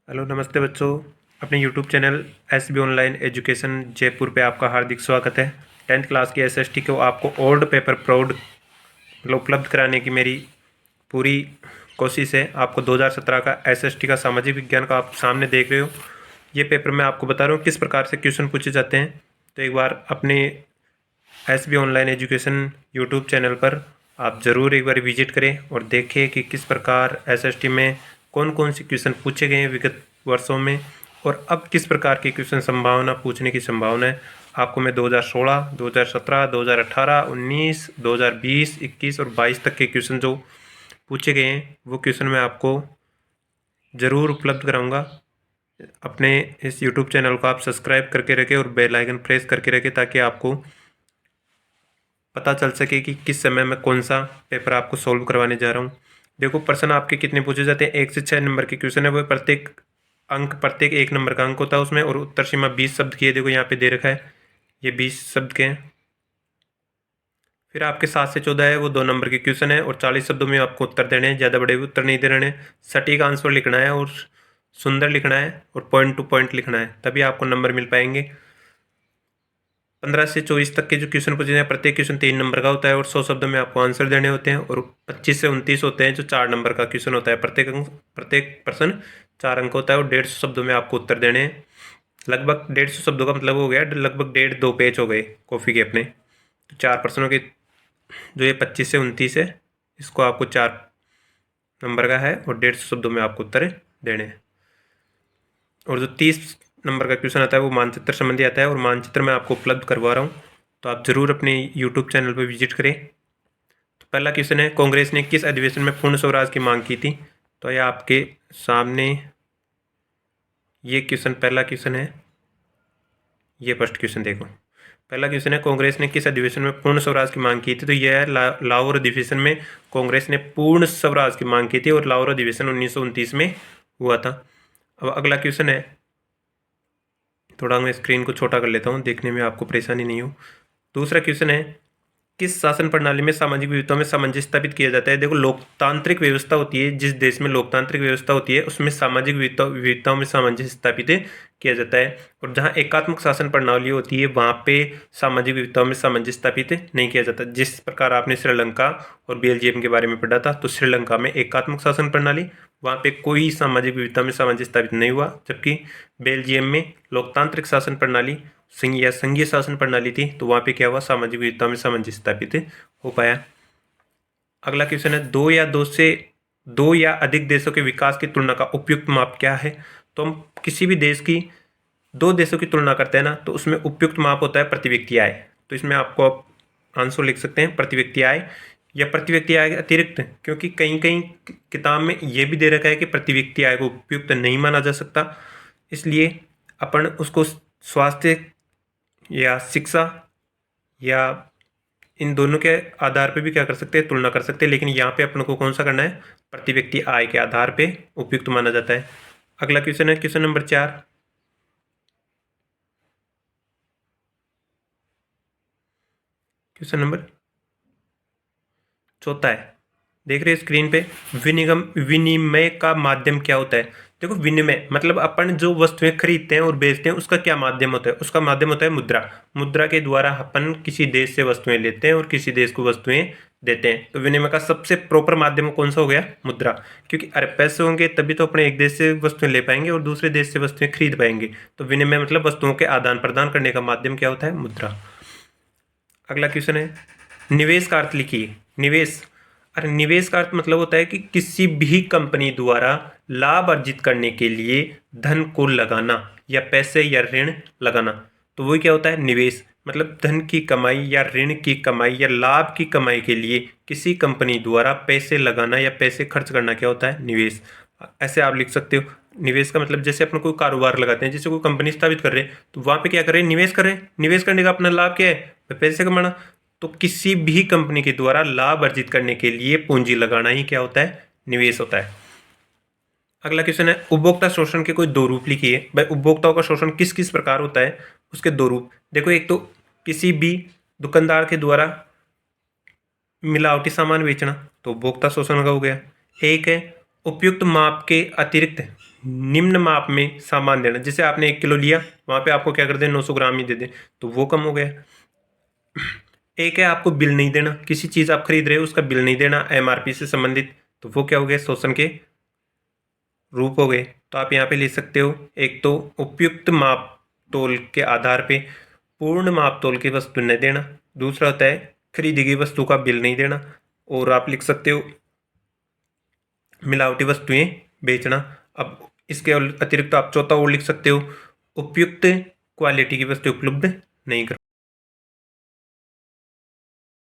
Hello नमस्ते बच्चों। अपने YouTube channel SB online education Jaipur पे आपका हार्दिक स्वागत है। 10th क्लास की एसएसटी को आपको ओल्ड पेपर प्राउड उपलब्ध कराने की मेरी पूरी कोशिश है। आपको 2017 का एसएसटी का सामाजिक विज्ञान का आप सामने देख रहे हो। ये पेपर मैं आपको बता रहा हूँ किस प्रकार से क्वेश्चन पूछे जाते हैं। तो एक बार अपने SB online education YouTube channel पर आप ज़रूर एक बार विजिट करें और देखें कि किस प्रकार एसएसटी में कौन कौन से क्वेश्चन पूछे गए हैं विगत वर्षों में और अब किस प्रकार के क्वेश्चन संभावना पूछने की संभावना है। आपको मैं 2016, 2017, 2018, 19, 2020, 21 और 22 तक के क्वेश्चन जो पूछे गए हैं वो क्वेश्चन मैं आपको ज़रूर उपलब्ध कराऊंगा। अपने इस यूट्यूब चैनल को आप सब्सक्राइब करके रखें और बेल आइकन प्रेस करके रखें ताकि आपको पता चल सके कि किस समय मैं कौन सा पेपर आपको सॉल्व करवाने जा रहा हूँ। देखो प्रश्न आपके कितने पूछे जाते हैं। 1 से 6 नंबर के क्वेश्चन है, वो प्रत्येक 1 नंबर का अंक होता है उसमें। और उत्तर सीमा 20 शब्द की है, देखो यहाँ पे दे रखा है, ये 20 शब्द के हैं। फिर आपके 7 से 14 है, वो 2 नंबर के क्वेश्चन है और 40 शब्दों में आपको उत्तर देने हैं, ज़्यादा बड़े भी उत्तर नहीं देने हैं। सटीक आंसर लिखना है और सुंदर लिखना है और पॉइंट टू पॉइंट लिखना है, तभी आपको नंबर मिल पाएंगे। 15 से 24 तक के जो क्वेश्चन पूछे हैं, प्रत्येक क्वेश्चन 3 नंबर का होता है और 100 शब्दों में आपको आंसर देने होते हैं। और 25 से 29 होते हैं जो 4 नंबर का क्वेश्चन होता है, प्रत्येक प्रश्न 4 अंक होता है और 150 शब्दों में आपको उत्तर देने हैं। लगभग 150 शब्दों का मतलब हो गया लगभग 1.5-2 पेज हो गए कॉफ़ी के अपने। तो 4 प्रश्नों के जो ये 25 से 29 है, इसको आपको 4 नंबर का है और 150 शब्दों में आपको उत्तर देने हैं। और जो 30 नंबर का क्वेश्चन आता है वो मानचित्र संबंधी आता है और मानचित्र मैं आपको उपलब्ध करवा रहा हूँ, तो आप ज़रूर अपने यूट्यूब चैनल पर विजिट करें। तो पहला क्वेश्चन है, कांग्रेस ने किस अधिवेशन में पूर्ण स्वराज की मांग की थी। तो यह आपके सामने ये क्वेश्चन, पहला क्वेश्चन है, ये फर्स्ट क्वेश्चन देखो। पहला क्वेश्चन है, कांग्रेस ने किस अधिवेशन में पूर्ण स्वराज की मांग की थी। तो यह है लाहौर अधिवेशन में कांग्रेस ने पूर्ण स्वराज की मांग की थी और लाहौर अधिवेशन 1929 में हुआ था। अब अगला क्वेश्चन है, थोड़ा मैं स्क्रीन को छोटा कर लेता हूँ, देखने में आपको परेशानी नहीं हो। दूसरा क्वेश्चन है, किस शासन प्रणाली में सामाजिक विविधताओं में सामंजस्य स्थापित किया जाता है। देखो लोकतांत्रिक व्यवस्था होती है, जिस देश में लोकतांत्रिक व्यवस्था होती है उसमें सामाजिक विविधताओं में सामंजस्य स्थापित किया जाता है। और जहाँ एकात्मक शासन प्रणाली होती है वहाँ पे सामाजिक विविधताओं में सामंजस्य स्थापित नहीं किया जाता। जिस प्रकार आपने श्रीलंका और बेल्जियम के बारे में पढ़ा था, तो श्रीलंका में एकात्मक शासन प्रणाली, वहाँ पे कोई सामाजिक विविधता में सामंजस्य स्थापित नहीं हुआ। जबकि बेल्जियम में लोकतांत्रिक शासन प्रणाली संघीय शासन प्रणाली थी, तो वहाँ पे क्या हुआ, सामाजिक विविधता में सामंजस्य स्थापित हो पाया। अगला क्वेश्चन है, दो या अधिक देशों के विकास की तुलना का उपयुक्त माप क्या है। तो हम किसी भी देश की 2 देशों की तुलना करते हैं ना, तो उसमें उपयुक्त माप होता है प्रति व्यक्ति आय। तो इसमें आपको आप आंसर लिख सकते हैं प्रति व्यक्ति आय या प्रति व्यक्ति आय अतिरिक्त, क्योंकि कहीं कहीं किताब में ये भी दे रखा है कि प्रति व्यक्ति आय को उपयुक्त नहीं माना जा सकता, इसलिए अपन उसको स्वास्थ्य या शिक्षा या इन दोनों के आधार पे भी क्या कर सकते हैं, तुलना कर सकते हैं। लेकिन यहाँ पे अपन को कौन सा करना है, प्रति व्यक्ति आय के आधार पे उपयुक्त माना जाता है। अगला क्वेश्चन है, क्वेश्चन नंबर 4। क्वेश्चन नंबर चौथा है, देख रहे हैं स्क्रीन पे, विनिमय का माध्यम क्या होता है। देखो विनिमय मतलब अपन जो वस्तुएं खरीदते हैं और बेचते हैं उसका क्या माध्यम होता है, उसका माध्यम होता है मुद्रा। मुद्रा के द्वारा अपन किसी देश से वस्तुएं लेते हैं और किसी देश को वस्तुएं देते हैं। तो विनिमय का सबसे प्रॉपर माध्यम कौन सा हो गया, मुद्रा। क्योंकि अरे पैसे होंगे तभी तो अपने एक देश से वस्तुएं ले पाएंगे और दूसरे देश से वस्तुएं खरीद पाएंगे। तो विनिमय मतलब वस्तुओं के आदान प्रदान करने का माध्यम क्या होता है, मुद्रा। अगला क्वेश्चन है, निवेश का अर्थ लिखिए। निवेश, अरे निवेश का अर्थ मतलब होता है कि किसी भी कंपनी द्वारा लाभ अर्जित करने के लिए धन को लगाना या पैसे या ऋण लगाना। तो वही क्या होता है, निवेश। मतलब धन की कमाई या ऋण की कमाई या लाभ की कमाई के लिए किसी कंपनी द्वारा पैसे लगाना या पैसे खर्च करना क्या होता है, निवेश। ऐसे आप लिख सकते हो। निवेश का मतलब जैसे अपन कोई कारोबार लगाते हैं, जैसे कोई कंपनी स्थापित कर रहे हैं, तो वहाँ पे क्या कर रहे हैं, निवेश कर रहे हैं। निवेश करने का अपना लाभ क्या है, पैसे कमाना। तो किसी भी कंपनी के द्वारा लाभ अर्जित करने के लिए पूंजी लगाना ही क्या होता है, निवेश होता है। अगला क्वेश्चन है, उपभोक्ता शोषण के कोई 2 रूप लिखिए। भाई उपभोक्ताओं का शोषण किस किस प्रकार होता है, उसके 2 रूप देखो। एक तो किसी भी दुकानदार के द्वारा मिलावटी सामान बेचना, तो उपभोक्ता शोषण का हो गया। एक है उपयुक्त माप के अतिरिक्त निम्न माप में सामान देना। जैसे आपने 1 किलो लिया, वहाँ पे आपको क्या कर दें, 900 ग्राम ही दे दें, तो वो कम हो गया। एक है आपको बिल नहीं देना, किसी चीज़ आप खरीद रहे हो उसका बिल नहीं देना MRP से संबंधित, तो वो क्या हो गया, शोषण के रूप हो गए। तो आप यहाँ पे ले सकते हो, एक तो उपयुक्त माप तोल के आधार पे पूर्ण माप तोल की वस्तु नहीं देना, दूसरा होता है खरीदी गई वस्तु का बिल नहीं देना, और आप लिख सकते हो मिलावटी वस्तुएं बेचना। अब इसके अतिरिक्त आप चौथा और लिख सकते हो, उपयुक्त क्वालिटी की वस्तु उपलब्ध नहीं कर